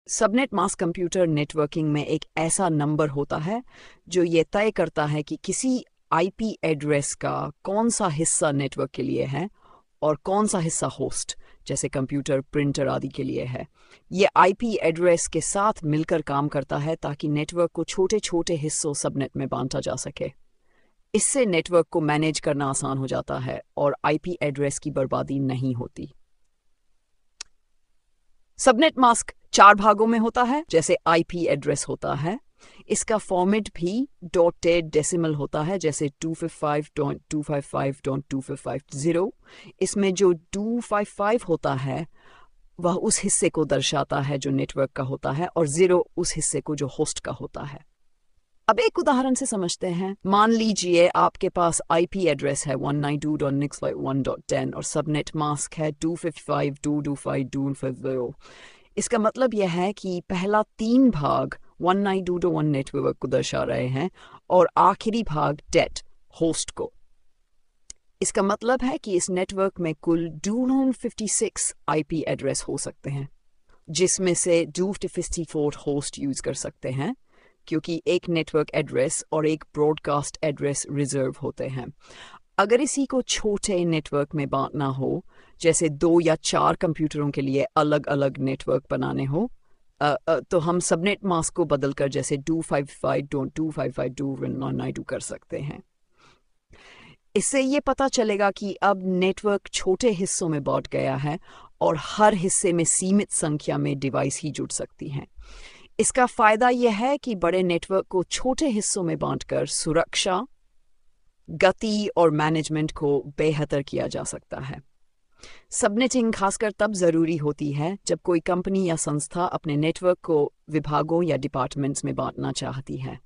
Subnet मास computer networking में एक ऐसा नंबर होता है जो ये तय करता है कि किसी आईपी एड्रेस का कौन सा हिस्सा नेटवर्क के लिए है और कौन सा हिस्सा होस्ट जैसे कंप्यूटर, प्रिंटर आदि के लिए है। ये आईपी एड्रेस के साथ मिलकर काम करता है ताकि नेटवर्क को छोटे छोटे हिस्सों सबनेट में बांटा जा सके। इससे नेटवर्क को मैनेज करना आसान हो जाता है और आईपी एड्रेस की बर्बादी नहीं होती। सबनेट मास्क 4 भागों में होता है, जैसे आईपी एड्रेस होता है। इसका फॉर्मेट भी डॉटेड डेसिमल होता है, जैसे 255.255.255.0। इसमें जो 255 होता है वह उस हिस्से को दर्शाता है जो नेटवर्क का होता है और 0 उस हिस्से को जो होस्ट का होता है। अब एक उदाहरण से समझते हैं। मान लीजिए आपके पास आईपी एड्रेस है 192.168.1.10 और सबनेट मास्क है 255.225.250। इसका मतलब यह है कि पहला 3 भाग 192.1 नेटवर्क को दर्शा रहे हैं और आखिरी भाग डेट होस्ट को। इसका मतलब है कि इस नेटवर्क में कुल 256 आईपी एड्रेस हो सकते हैं, जिसमें से 254 होस्ट यूज कर सकते हैं, क्योंकि एक नेटवर्क एड्रेस और एक ब्रॉडकास्ट एड्रेस रिजर्व होते हैं। अगर इसी को छोटे नेटवर्क में बांटना हो, जैसे 2 या 4 कंप्यूटरों के लिए अलग अलग नेटवर्क बनाने हो, तो हम सबनेट मास्क को बदलकर जैसे 255.255.292 कर सकते हैं। इससे ये पता चलेगा कि अब नेटवर्क छोटे हिस्सों में बांट गया है और हर हिस्से में सीमित संख्या में डिवाइस ही जुड़ सकती हैं। इसका फायदा यह है कि बड़े नेटवर्क को छोटे हिस्सों में बांटकर सुरक्षा, गति और मैनेजमेंट को बेहतर किया जा सकता है। सबनेटिंग खासकर तब जरूरी होती है जब कोई कंपनी या संस्था अपने नेटवर्क को विभागों या डिपार्टमेंट्स में बांटना चाहती है।